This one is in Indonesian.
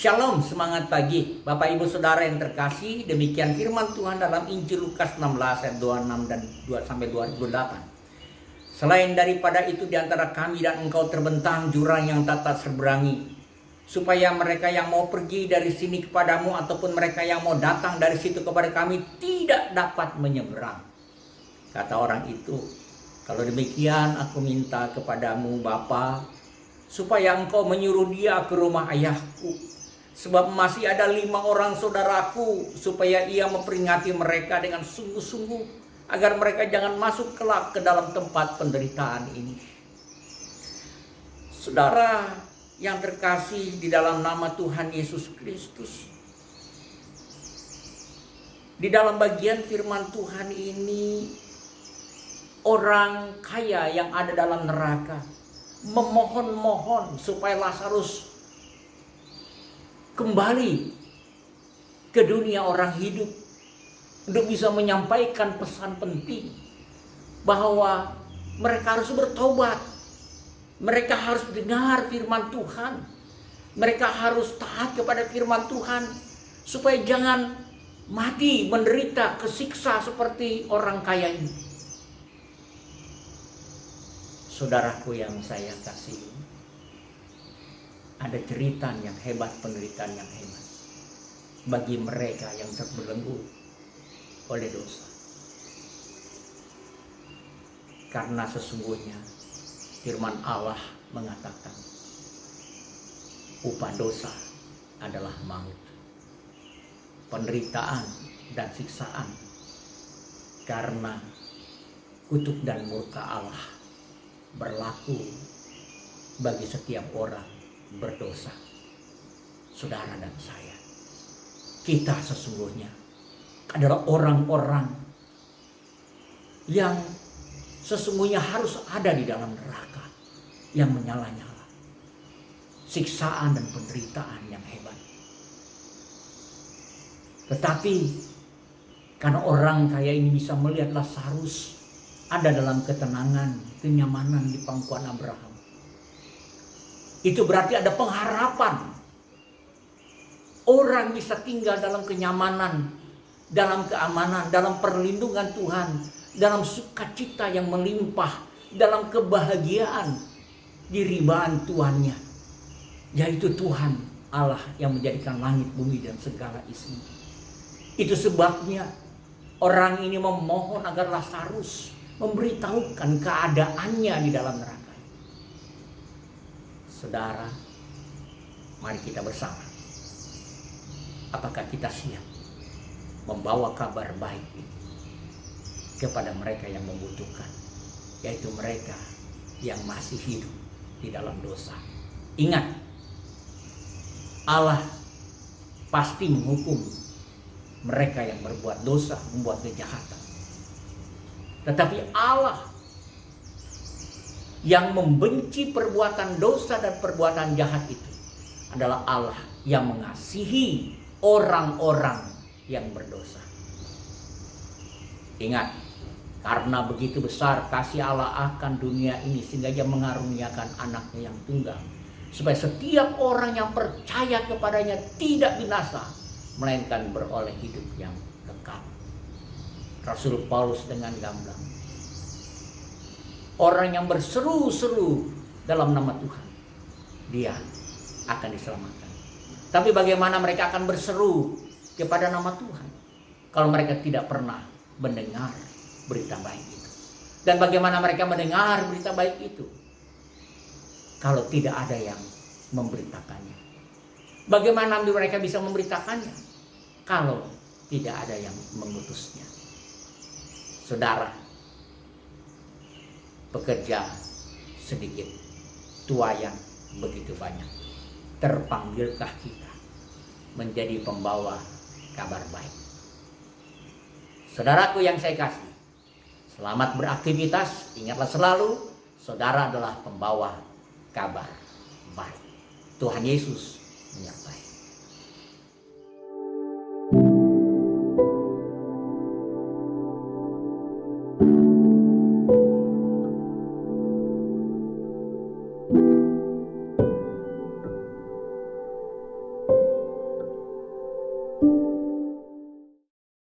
Shalom, semangat pagi Bapak Ibu Saudara yang terkasih. Demikian firman Tuhan dalam Injil Lukas 16 ayat 26 dan 2-28. Selain daripada itu di antara kami dan engkau terbentang jurang yang tak terseberangi, supaya mereka yang mau pergi dari sini kepadamu ataupun mereka yang mau datang dari situ kepada kami tidak dapat menyeberang. Kata orang itu, kalau demikian aku minta kepadamu Bapa, supaya engkau menyuruh dia ke rumah ayahku. Sebab masih ada 5 orang saudaraku, supaya ia memperingati mereka dengan sungguh-sungguh, agar mereka jangan masuk kelak ke dalam tempat penderitaan ini. Saudara yang terkasih di dalam nama Tuhan Yesus Kristus, di dalam bagian firman Tuhan ini, orang kaya yang ada dalam neraka memohon-mohon supaya Lazarus kembali ke dunia orang hidup untuk bisa menyampaikan pesan penting bahwa mereka harus bertobat, mereka harus dengar firman Tuhan, mereka harus taat kepada firman Tuhan supaya jangan mati menderita kesiksa seperti orang kaya ini. Saudaraku yang saya kasihi, ada cerita yang hebat, penderitaan yang hebat bagi mereka yang terbelenggu oleh dosa. Karena sesungguhnya firman Allah mengatakan upah dosa adalah maut, penderitaan dan siksaan karena kutuk dan murka Allah berlaku bagi setiap orang berdosa. Saudara dan saya, kita sesungguhnya adalah orang-orang yang sesungguhnya harus ada di dalam neraka yang menyala-nyala, siksaan dan penderitaan yang hebat. Tetapi karena orang kaya ini bisa melihat Lazarus ada dalam ketenangan, kenyamanan di pangkuan Abraham, itu berarti ada pengharapan. Orang bisa tinggal dalam kenyamanan, dalam keamanan, dalam perlindungan Tuhan, dalam sukacita yang melimpah, dalam kebahagiaan di ribaan Tuhannya, yaitu Tuhan Allah yang menjadikan langit, bumi dan segala isinya. Itu sebabnya orang ini memohon agar Lazarus memberitahukan keadaannya di dalam neraka. Saudara, mari kita bersama. Apakah kita siap membawa kabar baik ini kepada mereka yang membutuhkan, yaitu mereka yang masih hidup di dalam dosa? Ingat, Allah pasti menghukum mereka yang berbuat dosa, membuat kejahatan. Tetapi Allah yang membenci perbuatan dosa dan perbuatan jahat itu adalah Allah yang mengasihi orang-orang yang berdosa. Ingat, karena begitu besar kasih Allah akan dunia ini sehingga Dia mengaruniakan anaknya yang tunggal, supaya setiap orang yang percaya kepadanya tidak binasa, melainkan beroleh hidup yang kekal. Rasul Paulus dengan gamblang, orang yang berseru-seru dalam nama Tuhan, dia akan diselamatkan. Tapi bagaimana mereka akan berseru kepada nama Tuhan kalau mereka tidak pernah mendengar berita baik itu? Dan bagaimana mereka mendengar berita baik itu kalau tidak ada yang memberitakannya? Bagaimana mereka bisa memberitakannya kalau tidak ada yang mengutusnya? Saudara, pekerja sedikit, tuayan begitu banyak. Terpanggilkah kita menjadi pembawa kabar baik? Saudaraku yang saya kasih, selamat beraktivitas. Ingatlah selalu, saudara adalah pembawa kabar baik. Tuhan Yesus menyertai.